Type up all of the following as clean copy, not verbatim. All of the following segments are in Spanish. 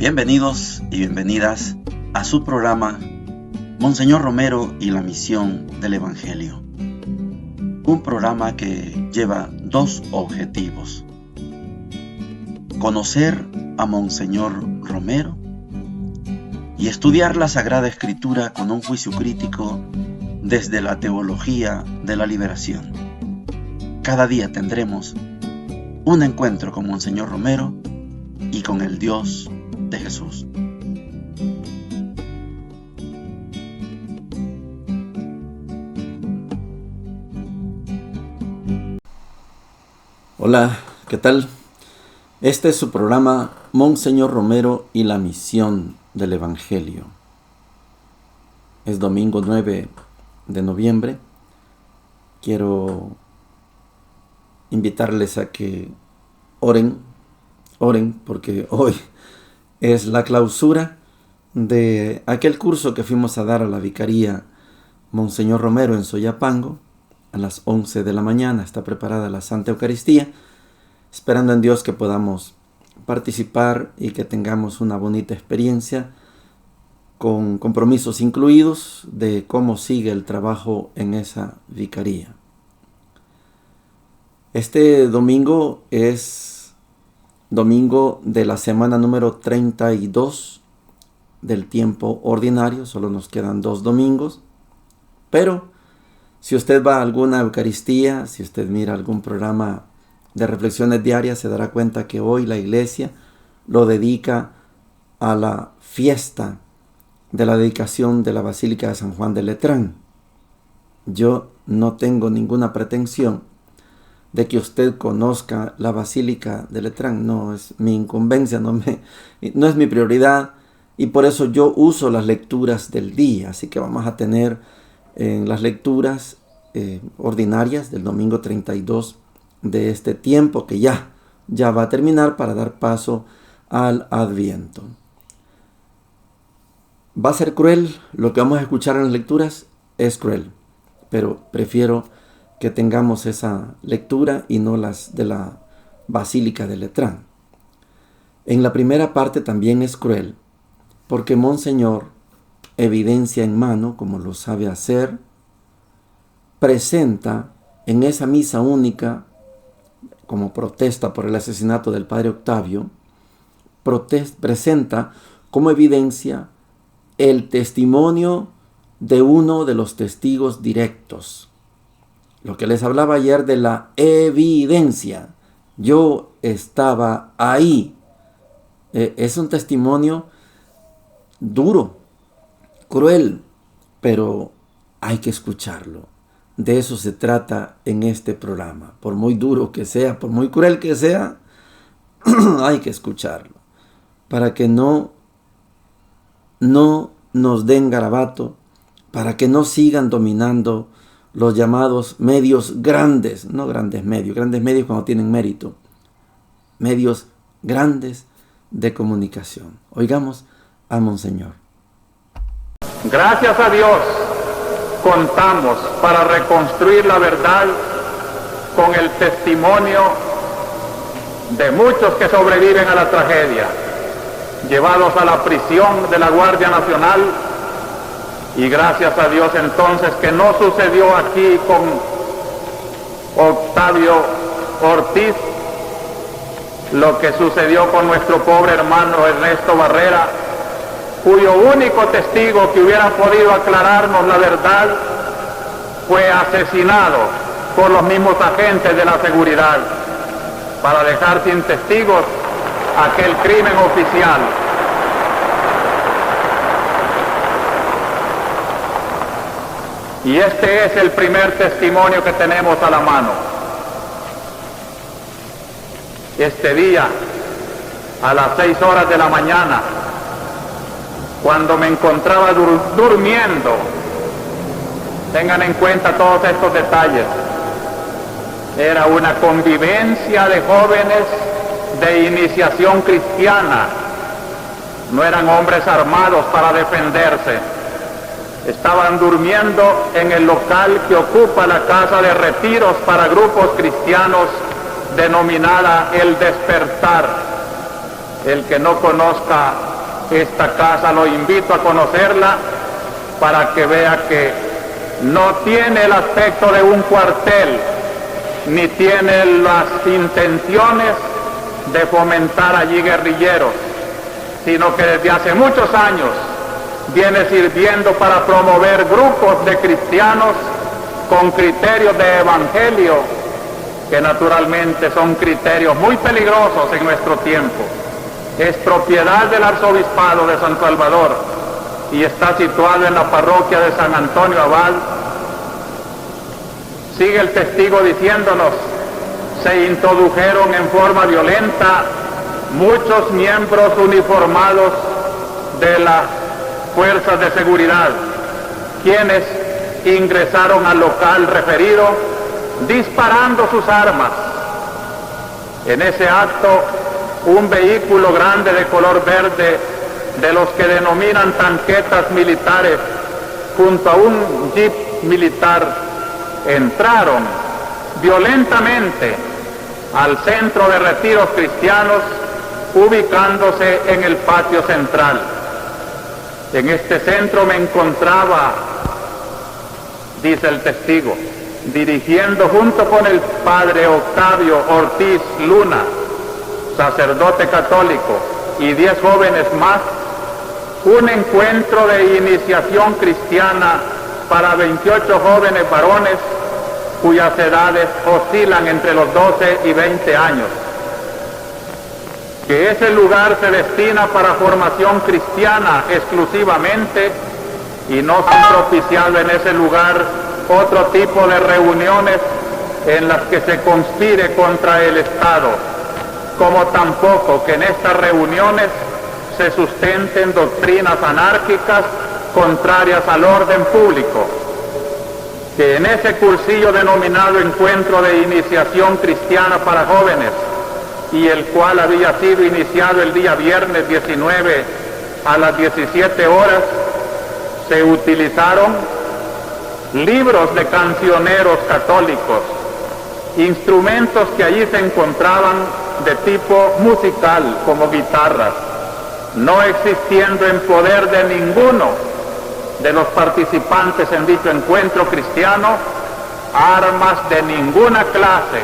Bienvenidos y bienvenidas a su programa Monseñor Romero y la misión del Evangelio. Un programa que lleva dos objetivos: conocer a Monseñor Romero y estudiar la Sagrada Escritura con un juicio crítico desde la teología de la liberación. Cada día tendremos un encuentro con Monseñor Romero y con el Dios de Jesús. Hola, ¿qué tal? Este es su programa Monseñor Romero y la misión del Evangelio. Es domingo 9 de noviembre. Quiero invitarles a que oren porque hoy es la clausura de aquel curso que fuimos a dar a la vicaría Monseñor Romero en Soyapango. A las 11 de la mañana está preparada la Santa Eucaristía, esperando en Dios que podamos participar y que tengamos una bonita experiencia, con compromisos incluidos de cómo sigue el trabajo en esa vicaría. Este domingo es domingo de la semana número 32 del tiempo ordinario. Solo nos quedan 2 domingos, pero si usted va a alguna Eucaristía, si usted mira algún programa de reflexiones diarias, se dará cuenta que hoy la Iglesia lo dedica a la fiesta de la dedicación de la Basílica de San Juan de Letrán. Yo no tengo ninguna pretensión de que usted conozca la Basílica de Letrán. No es mi incumbencia, no es mi prioridad, y por eso yo uso las lecturas del día. Así que vamos a tener las lecturas ordinarias del domingo 32 de este tiempo que ya va a terminar, para dar paso al Adviento. Va a ser cruel lo que vamos a escuchar en las lecturas, es cruel, pero prefiero que tengamos esa lectura y no las de la Basílica de Letrán. En la primera parte también es cruel, porque Monseñor, evidencia en mano, como lo sabe hacer, presenta en esa misa única, como protesta por el asesinato del padre Octavio, presenta como evidencia el testimonio de uno de los testigos directos. Lo que les hablaba ayer de la evidencia. Yo estaba ahí. Es un testimonio duro, cruel, pero hay que escucharlo. De eso se trata en este programa. Por muy duro que sea, por muy cruel que sea, hay que escucharlo, para que no nos den garabato, para que no sigan dominando los llamados medios grandes, no grandes medios cuando tienen mérito, medios grandes de comunicación. Oigamos a Monseñor. Gracias a Dios contamos para reconstruir la verdad con el testimonio de muchos que sobreviven a la tragedia, llevados a la prisión de la Guardia Nacional. Y gracias a Dios entonces que no sucedió aquí con Octavio Ortiz lo que sucedió con nuestro pobre hermano Ernesto Barrera, cuyo único testigo que hubiera podido aclararnos la verdad fue asesinado por los mismos agentes de la seguridad, para dejar sin testigos aquel crimen oficial. Y este es el primer testimonio que tenemos a la mano. Este día, a las 6 horas de la mañana, cuando me encontraba durmiendo, tengan en cuenta todos estos detalles, era una convivencia de jóvenes de iniciación cristiana, no eran hombres armados para defenderse. Estaban durmiendo en el local que ocupa la casa de retiros para grupos cristianos denominada El Despertar. El que no conozca esta casa, lo invito a conocerla para que vea que no tiene el aspecto de un cuartel, ni tiene las intenciones de fomentar allí guerrilleros, sino que desde hace muchos años viene sirviendo para promover grupos de cristianos con criterios de evangelio, que naturalmente son criterios muy peligrosos en nuestro tiempo. Es propiedad del Arzobispado de San Salvador y está situado en la parroquia de San Antonio Abad. Sigue el testigo diciéndonos: se introdujeron en forma violenta muchos miembros uniformados de las fuerzas de seguridad, quienes ingresaron al local referido disparando sus armas. En ese acto, un vehículo grande de color verde, de los que denominan tanquetas militares, junto a un jeep militar, entraron violentamente al centro de retiros cristianos, ubicándose en el patio central. En este centro me encontraba, dice el testigo, dirigiendo junto con el padre Octavio Ortiz Luna, sacerdote católico, y 10 jóvenes más, un encuentro de iniciación cristiana para 28 jóvenes varones cuyas edades oscilan entre los 12 y 20 años. Que ese lugar se destina para formación cristiana exclusivamente y no se han propiciado en ese lugar otro tipo de reuniones en las que se conspire contra el Estado, como tampoco que en estas reuniones se sustenten doctrinas anárquicas contrarias al orden público. Que en ese cursillo denominado Encuentro de Iniciación Cristiana para Jóvenes, y el cual había sido iniciado el día viernes 19 a las 17 horas, se utilizaron libros de cancioneros católicos, instrumentos que allí se encontraban de tipo musical como guitarras, no existiendo en poder de ninguno de los participantes en dicho encuentro cristiano armas de ninguna clase.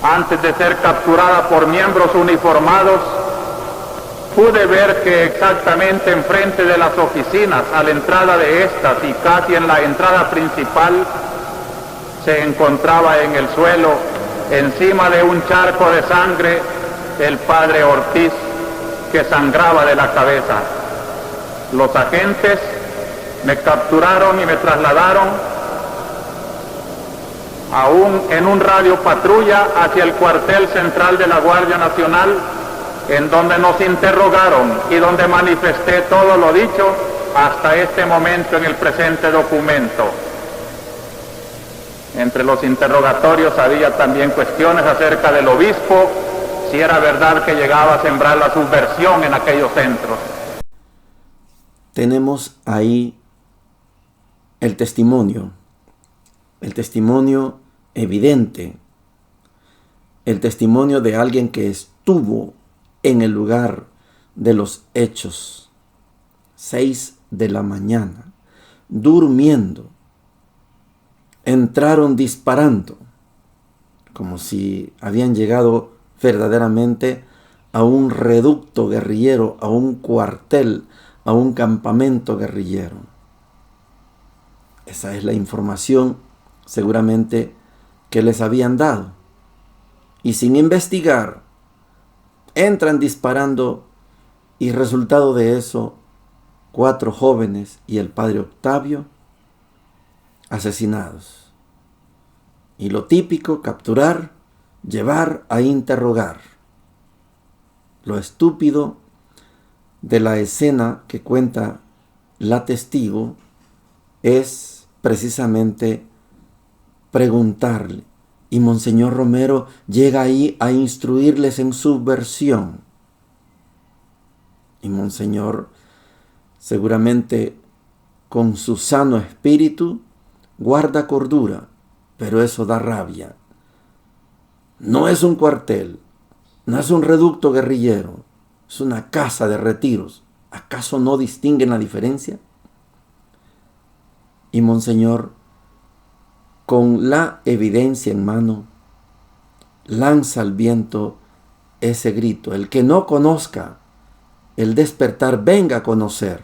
Antes de ser capturada por miembros uniformados, pude ver que exactamente enfrente de las oficinas, a la entrada de estas y casi en la entrada principal, se encontraba en el suelo, encima de un charco de sangre, el padre Ortiz, que sangraba de la cabeza. Los agentes me capturaron y me trasladaron en un radio patrulla hacia el cuartel central de la Guardia Nacional, en donde nos interrogaron y donde manifesté todo lo dicho hasta este momento en el presente documento. Entre los interrogatorios había también cuestiones acerca del obispo, si era verdad que llegaba a sembrar la subversión en aquellos centros. Tenemos ahí el testimonio evidente, el testimonio de alguien que estuvo en el lugar de los hechos, 6 de la mañana, durmiendo. Entraron disparando, como si habían llegado verdaderamente a un reducto guerrillero, a un cuartel, a un campamento guerrillero. Esa es la información seguramente que les habían dado. Y sin investigar, entran disparando y resultado de eso, 4 jóvenes y el padre Octavio asesinados. Y lo típico, capturar, llevar a interrogar. Lo estúpido de la escena que cuenta la testigo es precisamente preguntarle, y Monseñor Romero llega ahí a instruirles en su versión. Y Monseñor, seguramente con su sano espíritu, guarda cordura, pero eso da rabia. No es un cuartel, no es un reducto guerrillero, es una casa de retiros. ¿Acaso no distinguen la diferencia? Y Monseñor, con la evidencia en mano, lanza al viento ese grito: el que no conozca el despertar, venga a conocer.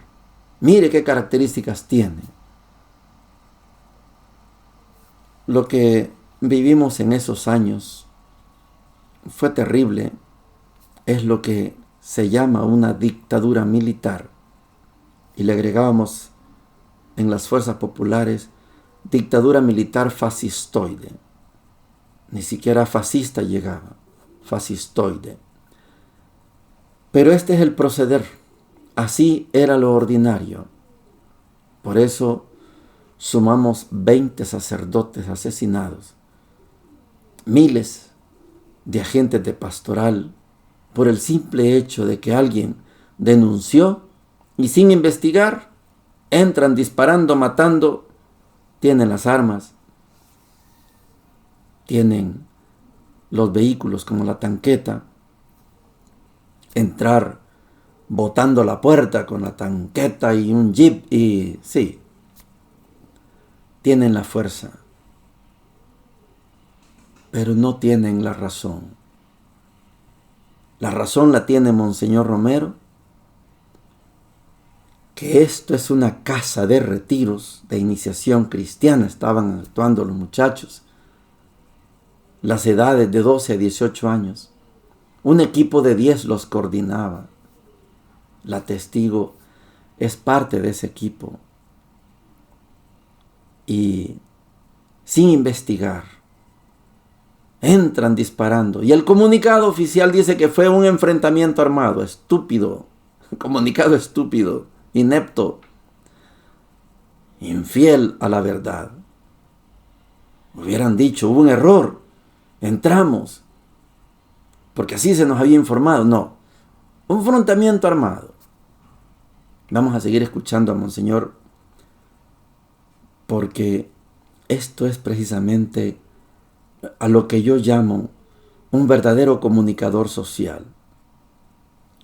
Mire qué características tiene. Lo que vivimos en esos años fue terrible. Es lo que se llama una dictadura militar. Y le agregábamos en las fuerzas populares, dictadura militar fascistoide. Ni siquiera fascista llegaba, fascistoide. Pero este es el proceder. Así era lo ordinario. Por eso sumamos 20 sacerdotes asesinados, miles de agentes de pastoral, por el simple hecho de que alguien denunció y sin investigar entran disparando, matando, tienen las armas, tienen los vehículos como la tanqueta, entrar botando la puerta con la tanqueta y un jeep, y sí, tienen la fuerza, pero no tienen la razón. La razón la tiene Monseñor Romero, que esto es una casa de retiros, de iniciación cristiana. Estaban actuando los muchachos, las edades de 12 a 18 años. Un equipo de 10 los coordinaba. La testigo es parte de ese equipo. Y sin investigar, entran disparando. Y el comunicado oficial dice que fue un enfrentamiento armado. Estúpido. Comunicado estúpido, inepto, infiel a la verdad. Hubieran dicho, hubo un error, entramos, porque así se nos había informado. No, un enfrentamiento armado. Vamos a seguir escuchando a Monseñor, porque esto es precisamente a lo que yo llamo un verdadero comunicador social.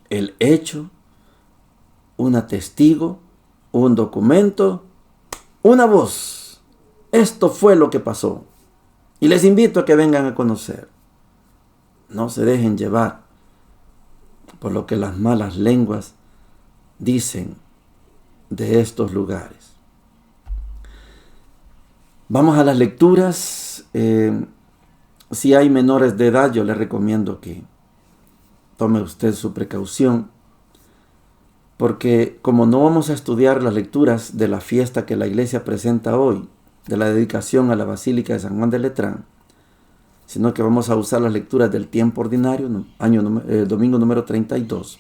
El hecho, una testigo, un documento, una voz. Esto fue lo que pasó. Y les invito a que vengan a conocer. No se dejen llevar por lo que las malas lenguas dicen de estos lugares. Vamos a las lecturas. Si hay menores de edad, yo les recomiendo que tome usted su precaución, porque como no vamos a estudiar las lecturas de la fiesta que la iglesia presenta hoy, de la dedicación a la Basílica de San Juan de Letrán, sino que vamos a usar las lecturas del tiempo ordinario, domingo número 32.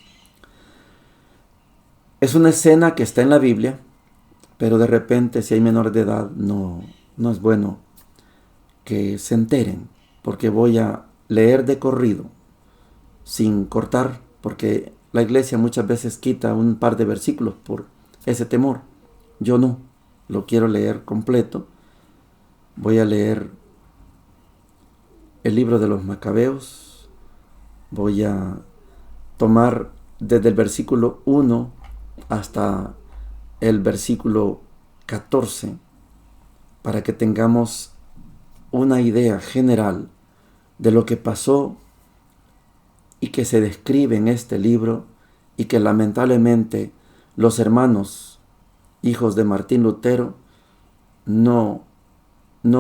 Es una escena que está en la Biblia, pero de repente si hay menores de edad no es bueno que se enteren, porque voy a leer de corrido, sin cortar, porque la iglesia muchas veces quita un par de versículos por ese temor. Yo no, lo quiero leer completo. Voy a leer el libro de los Macabeos. Voy a tomar desde el versículo 1 hasta el versículo 14 para que tengamos una idea general de lo que pasó y que se describe en este libro, y que lamentablemente los hermanos hijos de Martín Lutero no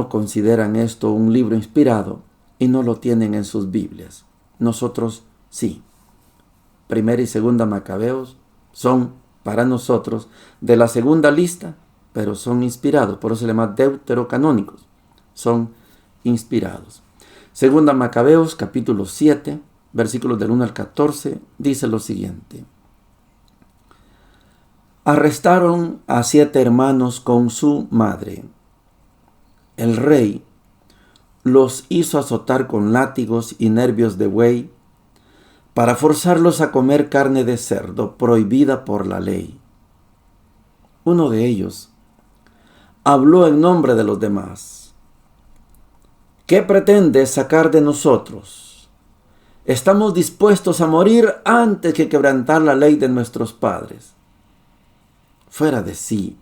consideran esto un libro inspirado y no lo tienen en sus Biblias. Nosotros sí. Primera y segunda Macabeos son para nosotros de la segunda lista, pero son inspirados, por eso se llaman deuterocanónicos, son inspirados. Segunda Macabeos, capítulo 7, versículos del 1 al 14, dice lo siguiente. Arrestaron a 7 hermanos con su madre. El rey los hizo azotar con látigos y nervios de buey para forzarlos a comer carne de cerdo prohibida por la ley. Uno de ellos habló en nombre de los demás. ¿Qué pretendes sacar de nosotros? estamos dispuestos a morir antes que quebrantar la ley de nuestros padres. Fuera de sí,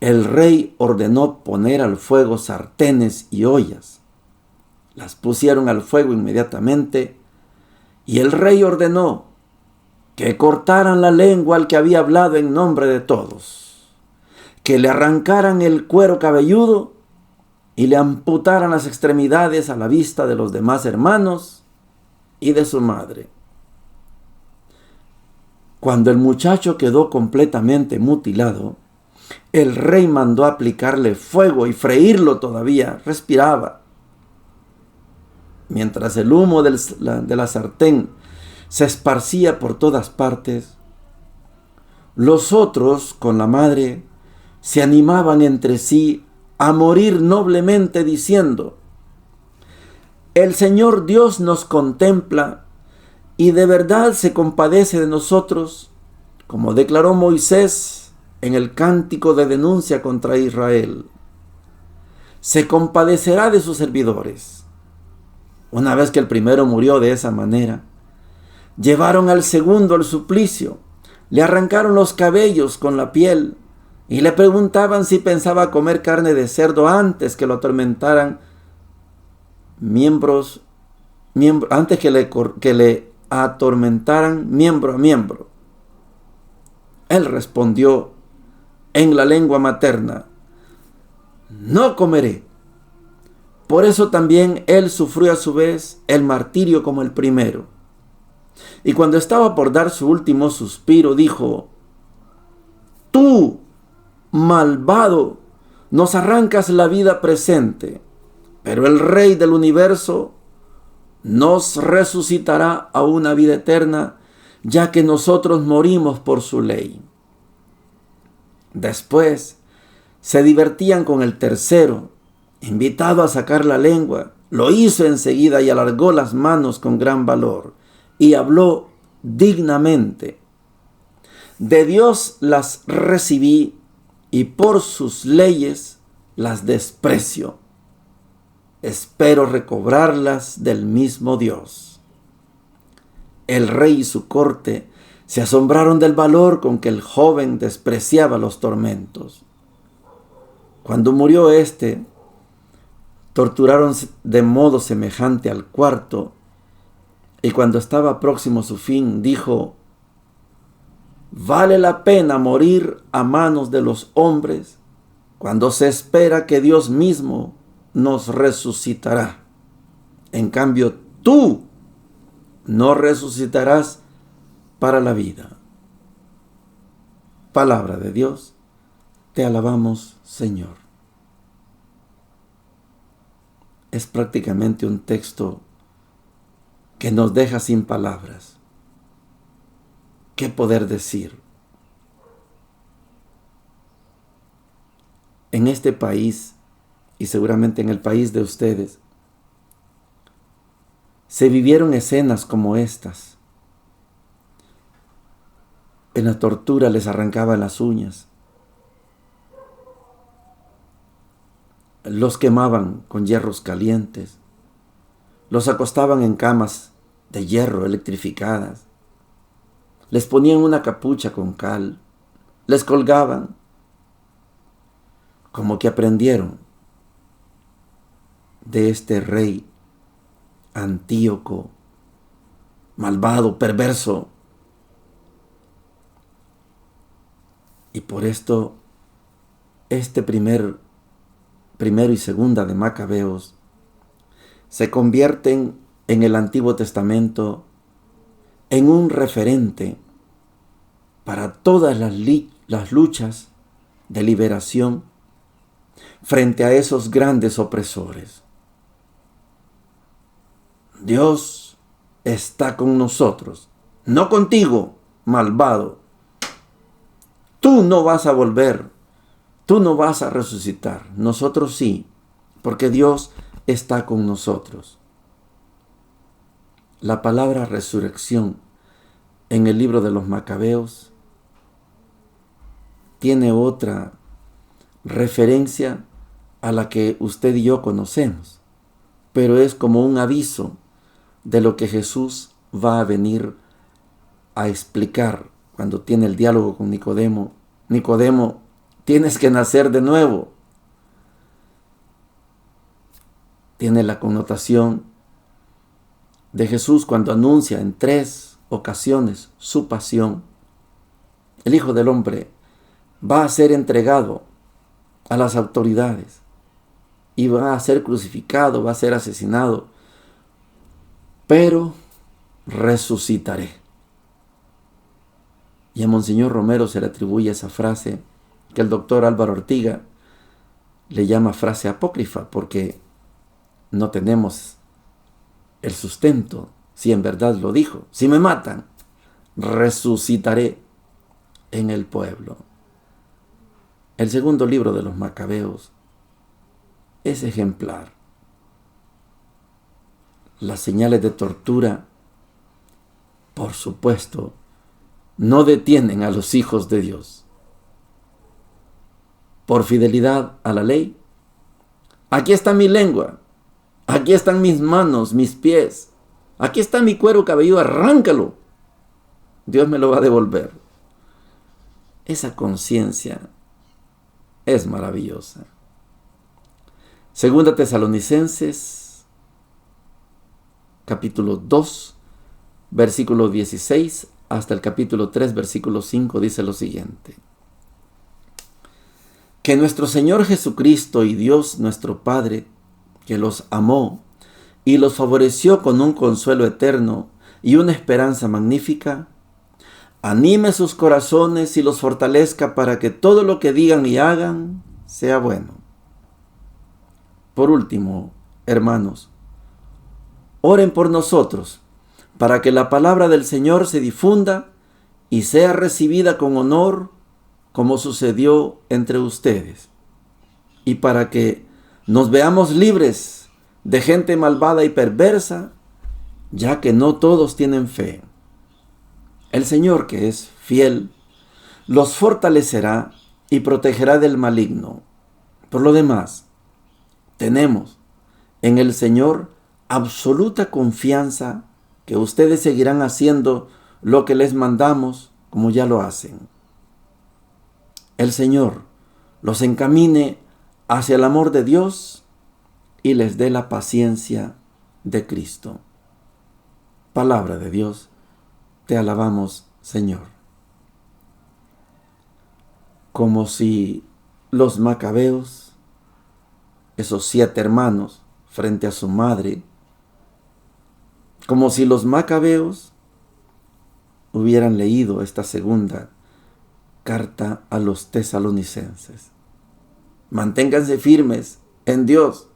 el rey ordenó poner al fuego sartenes y ollas. Las pusieron al fuego inmediatamente, y el rey ordenó que cortaran la lengua al que había hablado en nombre de todos, que le arrancaran el cuero cabelludo y le amputaran las extremidades a la vista de los demás hermanos y de su madre. Cuando el muchacho quedó completamente mutilado, el rey mandó aplicarle fuego y freírlo todavía. Respiraba. Mientras el humo de la sartén se esparcía por todas partes, los otros, con la madre, se animaban entre sí a morir noblemente diciendo: el Señor Dios nos contempla y de verdad se compadece de nosotros, como declaró Moisés en el cántico de denuncia contra Israel. Se compadecerá de sus servidores. Una vez que el primero murió de esa manera, llevaron al segundo al suplicio, le arrancaron los cabellos con la piel y le preguntaban si pensaba comer carne de cerdo antes que lo atormentaran antes que le atormentaran miembro a miembro. Él respondió en la lengua materna: no comeré. Por eso también él sufrió a su vez el martirio como el primero. Y cuando estaba por dar su último suspiro, dijo: tú, malvado, nos arrancas la vida presente, pero el Rey del universo nos resucitará a una vida eterna, ya que nosotros morimos por su ley. Después se divertían con el tercero, invitado a sacar la lengua. Lo hizo enseguida y alargó las manos con gran valor y habló dignamente: de Dios las recibí y por sus leyes las desprecio. Espero recobrarlas del mismo Dios. El rey y su corte se asombraron del valor con que el joven despreciaba los tormentos. Cuando murió éste, torturaron de modo semejante al cuarto, y cuando estaba próximo a su fin, dijo: vale la pena morir a manos de los hombres cuando se espera que Dios mismo nos resucitará. En cambio, tú no resucitarás para la vida. Palabra de Dios, te alabamos, Señor. Es prácticamente un texto que nos deja sin palabras. ¿Qué poder decir? En este país, y seguramente en el país de ustedes, se vivieron escenas como estas. En la tortura les arrancaban las uñas, los quemaban con hierros calientes, los acostaban en camas de hierro electrificadas, les ponían una capucha con cal, les colgaban. Como que aprendieron de este rey Antíoco, malvado, perverso. Y por esto, este primero y segunda de Macabeos se convierten en el Antiguo Testamento en un referente para todas las luchas de liberación frente a esos grandes opresores. Dios está con nosotros, no contigo, malvado. Tú no vas a volver, tú no vas a resucitar. Nosotros sí, porque Dios está con nosotros. La palabra resurrección en el libro de los Macabeos tiene otra referencia a la que usted y yo conocemos, pero es como un aviso de lo que Jesús va a venir a explicar cuando tiene el diálogo con Nicodemo. Nicodemo, tienes que nacer de nuevo. Tiene la connotación de Jesús cuando anuncia en 3 ocasiones su pasión. El Hijo del Hombre va a ser entregado a las autoridades y va a ser crucificado, va a ser asesinado, pero resucitaré. Y a Monseñor Romero se le atribuye esa frase que el doctor Álvaro Ortiga le llama frase apócrifa, porque no tenemos el sustento si en verdad lo dijo. Si me matan, resucitaré en el pueblo. El segundo libro de los Macabeos es ejemplar. Las señales de tortura, por supuesto, no detienen a los hijos de Dios. Por fidelidad a la ley, aquí está mi lengua, aquí están mis manos, mis pies, aquí está mi cuero cabelludo, arráncalo. Dios me lo va a devolver. Esa conciencia es maravillosa. Segunda Tesalonicenses, capítulo 2, versículo 16 hasta el capítulo 3, versículo 5, dice lo siguiente: que nuestro Señor Jesucristo y Dios nuestro Padre, que los amó y los favoreció con un consuelo eterno y una esperanza magnífica, anime sus corazones y los fortalezca para que todo lo que digan y hagan sea bueno. Por último, hermanos, oren por nosotros, para que la palabra del Señor se difunda y sea recibida con honor, como sucedió entre ustedes, y para que nos veamos libres de gente malvada y perversa, ya que no todos tienen fe. El Señor, que es fiel, los fortalecerá y protegerá del maligno. Por lo demás, tenemos en el Señor absoluta confianza que ustedes seguirán haciendo lo que les mandamos, como ya lo hacen. El Señor los encamine hacia el amor de Dios y les dé la paciencia de Cristo. Palabra de Dios, te alabamos, Señor. Como si los macabeos, esos 7 hermanos frente a su madre, como si los macabeos hubieran leído esta segunda carta a los tesalonicenses. Manténganse firmes en Dios.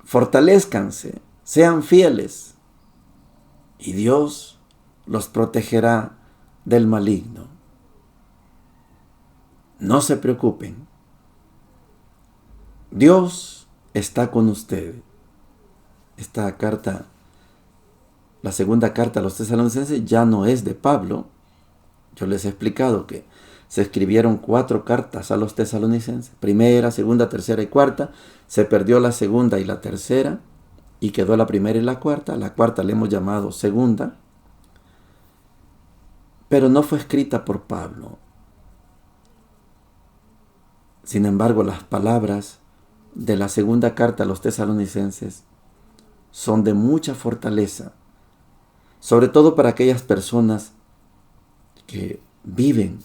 Fortalezcanse, sean fieles, y Dios los protegerá del maligno. No se preocupen. Dios está con ustedes. Esta carta, la segunda carta a los tesalonicenses, ya no es de Pablo. Yo les he explicado que se escribieron 4 cartas a los tesalonicenses. Primera, segunda, tercera y cuarta. Se perdió la segunda y la tercera y quedó la primera y la cuarta. La cuarta le hemos llamado segunda. Pero no fue escrita por Pablo. Sin embargo, las palabras de la segunda carta a los tesalonicenses son de mucha fortaleza, sobre todo para aquellas personas que viven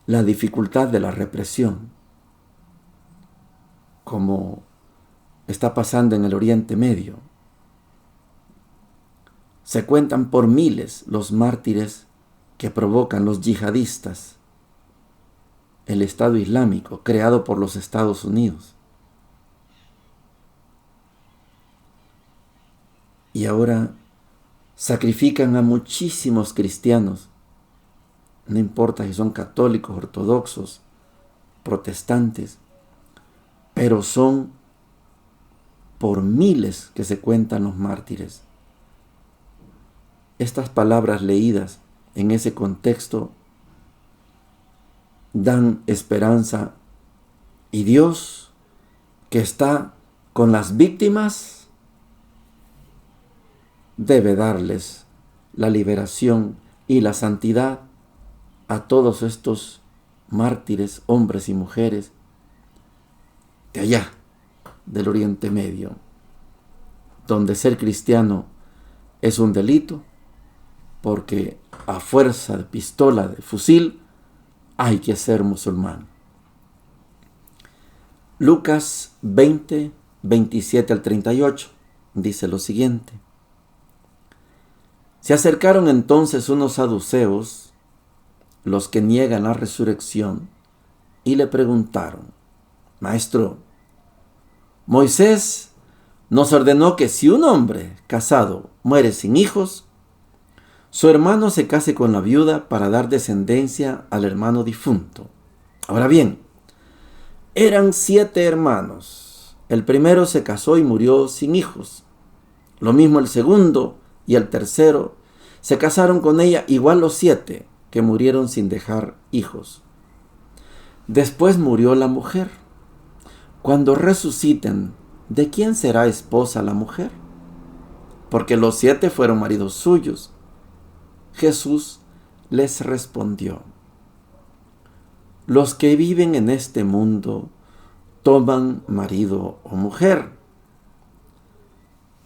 la dificultad de la represión, como está pasando en el Oriente Medio. Se cuentan por miles los mártires que provocan los yihadistas, el Estado Islámico creado por los Estados Unidos. Y ahora sacrifican a muchísimos cristianos, no importa si son católicos, ortodoxos, protestantes, pero son por miles que se cuentan los mártires. Estas palabras leídas en ese contexto dan esperanza, y Dios, que está con las víctimas, debe darles la liberación y la santidad a todos estos mártires, hombres y mujeres de allá, del Oriente Medio, donde ser cristiano es un delito, porque a fuerza de pistola, de fusil, hay que ser musulmán. Lucas 20, 27 al 38 dice lo siguiente: se acercaron entonces unos saduceos, los que niegan la resurrección, y le preguntaron: Maestro, Moisés nos ordenó que si un hombre casado muere sin hijos, su hermano se case con la viuda para dar descendencia al hermano difunto. Ahora bien, eran 7 hermanos. El primero se casó y murió sin hijos. Lo mismo el segundo y el tercero se casaron con ella, igual los 7 que murieron sin dejar hijos. Después murió la mujer. Cuando resuciten, ¿de quién será esposa la mujer? Porque los 7 fueron maridos suyos. Jesús les respondió: los que viven en este mundo toman marido o mujer,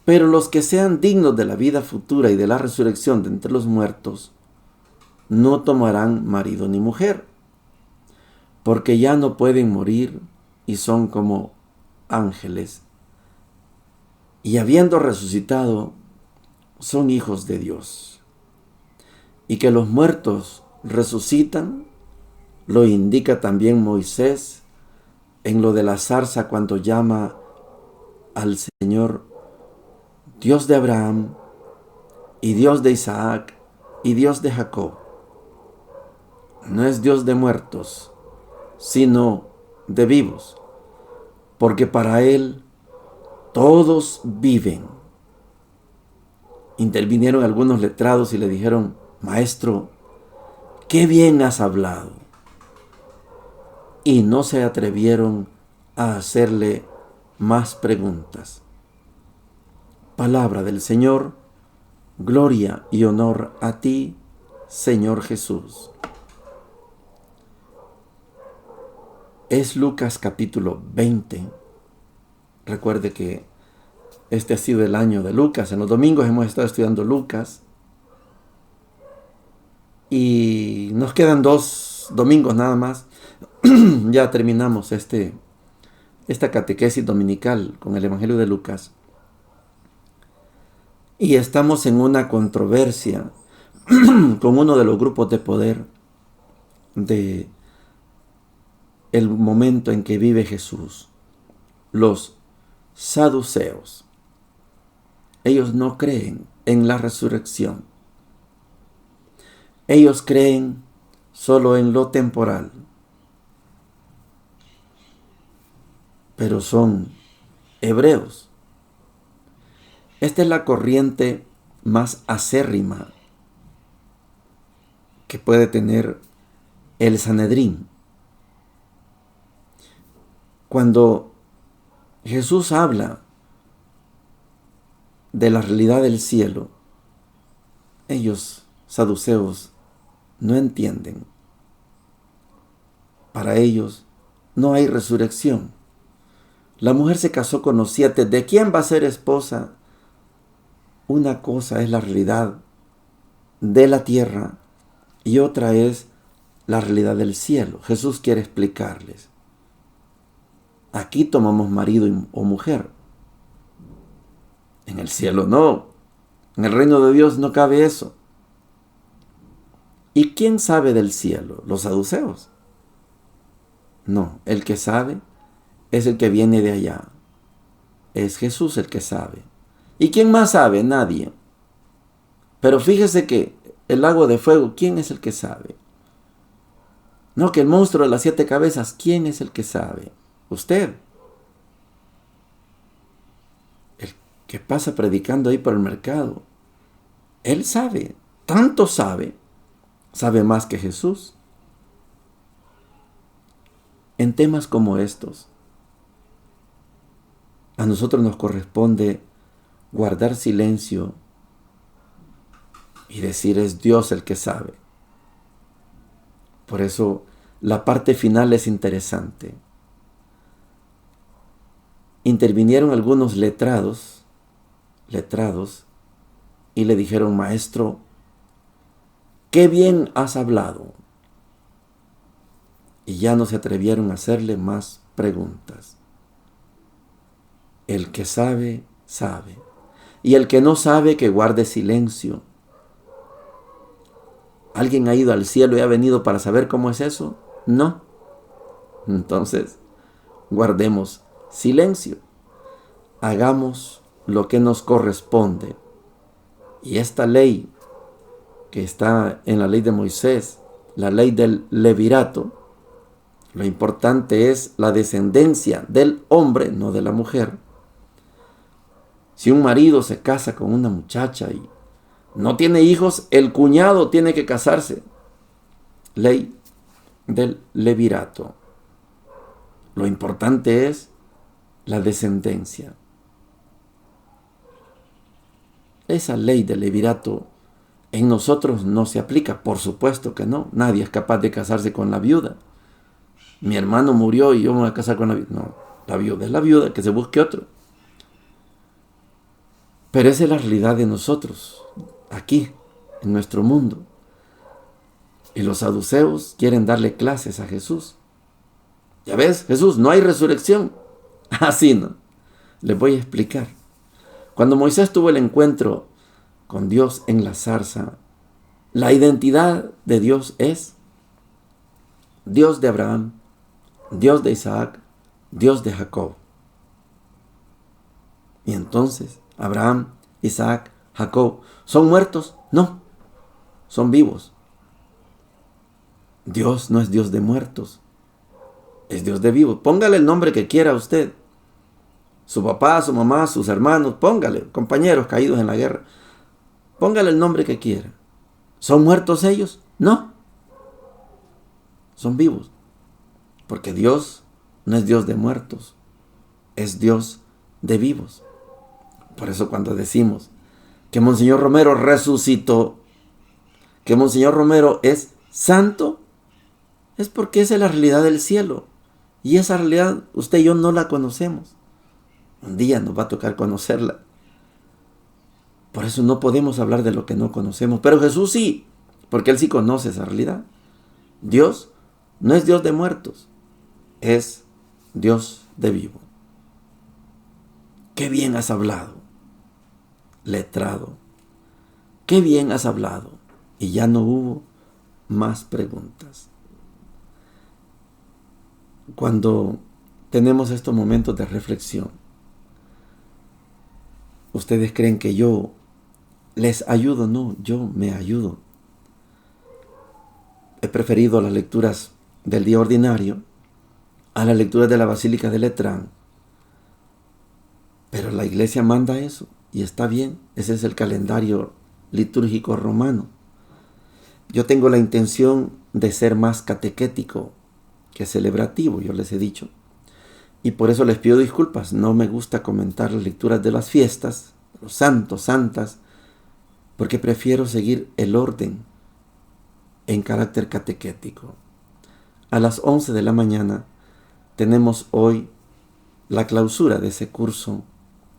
pero los que sean dignos de la vida futura y de la resurrección de entre los muertos no tomarán marido ni mujer, porque ya no pueden morir y son como ángeles, y habiendo resucitado son hijos de Dios. Y que los muertos resucitan lo indica también Moisés en lo de la zarza, cuando llama al Señor Dios de Abraham y Dios de Isaac y Dios de Jacob. No es Dios de muertos, sino de vivos, porque para Él todos viven. Intervinieron algunos letrados y le dijeron: Maestro, qué bien has hablado. Y no se atrevieron a hacerle más preguntas. Palabra del Señor. Gloria y honor a ti, Señor Jesús. Es Lucas capítulo 20. Recuerde que este ha sido el año de Lucas. En los domingos hemos estado estudiando Lucas. Y nos quedan 2 domingos nada más. Ya terminamos esta catequesis dominical con el Evangelio de Lucas. Y estamos en una controversia con uno de los grupos de poder de el momento en que vive Jesús, los saduceos. Ellos no creen en la resurrección. Ellos creen solo en lo temporal, pero son hebreos. Esta es la corriente más acérrima que puede tener el Sanedrín. Cuando Jesús habla de la realidad del cielo, ellos, saduceos, no entienden. Para ellos no hay resurrección. La mujer se casó con los 7. ¿De quién va a ser esposa? Una cosa es la realidad de la tierra y otra es la realidad del cielo. Jesús quiere explicarles. Aquí tomamos marido o mujer. En el cielo no. En el reino de Dios no cabe eso. ¿Y quién sabe del cielo? ¿Los saduceos? No, el que sabe es el que viene de allá. Es Jesús el que sabe. ¿Y quién más sabe? Nadie. Pero fíjese que el lago de fuego, ¿quién es el que sabe? No, que el monstruo de las 7 cabezas, ¿quién es el que sabe? Usted. El que pasa predicando ahí por el mercado. Él sabe, tanto sabe más que Jesús. En temas como estos, a nosotros nos corresponde guardar silencio y decir es Dios el que sabe. Por eso la parte final es interesante. Intervinieron algunos letrados, y le dijeron: maestro, qué bien has hablado. Y ya no se atrevieron a hacerle más preguntas. El que sabe, sabe. Y el que no sabe, que guarde silencio. ¿Alguien ha ido al cielo y ha venido para saber cómo es eso? No. Entonces, guardemos silencio. Hagamos lo que nos corresponde. Y esta ley que está en la ley de Moisés, la ley del levirato, lo importante es la descendencia del hombre, no de la mujer. Si un marido se casa con una muchacha y no tiene hijos, el cuñado tiene que casarse. Ley del levirato. Lo importante es la descendencia. Esa ley del levirato en nosotros no se aplica, por supuesto que no. Nadie es capaz de casarse con la viuda. Mi hermano murió y yo me voy a casar con la viuda. No, la viuda es la viuda, que se busque otro. Pero esa es la realidad de nosotros, aquí, en nuestro mundo. Y los saduceos quieren darle clases a Jesús. Ya ves, Jesús, no hay resurrección. Así no. Les voy a explicar. Cuando Moisés tuvo el encuentro con Dios en la zarza, la identidad de Dios es Dios de Abraham, Dios de Isaac, Dios de Jacob. Y entonces, Abraham, Isaac, Jacob, ¿son muertos? No, son vivos. Dios no es Dios de muertos, es Dios de vivos. Póngale el nombre que quiera usted. Su papá, su mamá, sus hermanos, póngale, compañeros caídos en la guerra. Póngale el nombre que quiera. ¿Son muertos ellos? No. Son vivos. Porque Dios no es Dios de muertos, es Dios de vivos. Por eso cuando decimos que Monseñor Romero resucitó, que Monseñor Romero es santo, es porque esa es la realidad del cielo. Y esa realidad usted y yo no la conocemos. Un día nos va a tocar conocerla. Por eso no podemos hablar de lo que no conocemos. Pero Jesús sí, porque Él sí conoce esa realidad. Dios no es Dios de muertos, es Dios de vivo. Qué bien has hablado, letrado. Qué bien has hablado. Y ya no hubo más preguntas. Cuando tenemos estos momentos de reflexión, ¿ustedes creen que yo les ayudo? No, yo me ayudo. He preferido las lecturas del día ordinario a las lecturas de la Basílica de Letrán. Pero la Iglesia manda eso y está bien. Ese es el calendario litúrgico romano. Yo tengo la intención de ser más catequético que celebrativo, yo les he dicho. Y por eso les pido disculpas. No me gusta comentar las lecturas de las fiestas, los santos, santas, porque prefiero seguir el orden en carácter catequético. A las 11 de la mañana tenemos hoy la clausura de ese curso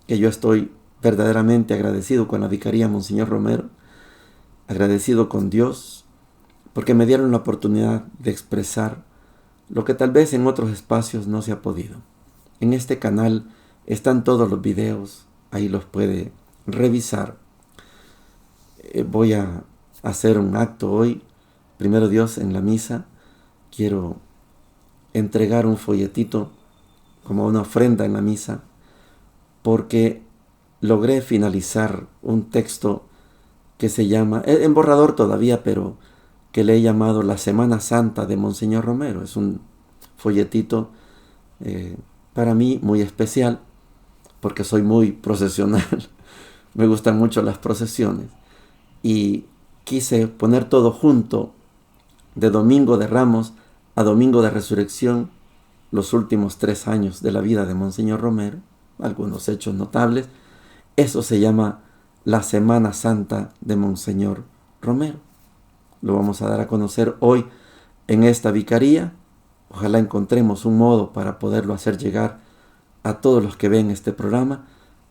que yo estoy verdaderamente agradecido con la Vicaría Monseñor Romero, agradecido con Dios, porque me dieron la oportunidad de expresar lo que tal vez en otros espacios no se ha podido. En este canal están todos los videos, ahí los puede revisar. Voy a hacer un acto hoy, primero Dios, en la misa. Quiero entregar un folletito como una ofrenda en la misa, porque logré finalizar un texto que se llama, en borrador todavía, pero que le he llamado La Semana Santa de Monseñor Romero. Es un folletito para mí muy especial, porque soy muy procesional. Me gustan mucho las procesiones. Y quise poner todo junto, de Domingo de Ramos a Domingo de Resurrección, los últimos 3 años de la vida de Monseñor Romero, algunos hechos notables. Eso se llama La Semana Santa de Monseñor Romero. Lo vamos a dar a conocer hoy en esta vicaría. Ojalá encontremos un modo para poderlo hacer llegar a todos los que ven este programa,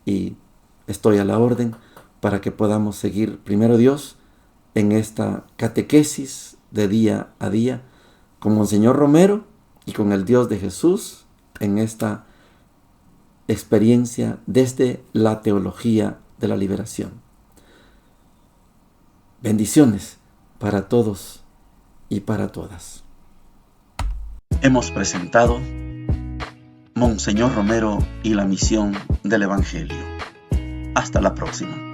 y estoy a la orden para que podamos seguir, primero Dios, en esta catequesis de día a día con Monseñor Romero y con el Dios de Jesús en esta experiencia desde la teología de la liberación. Bendiciones para todos y para todas. Hemos presentado Monseñor Romero y la misión del Evangelio. Hasta la próxima.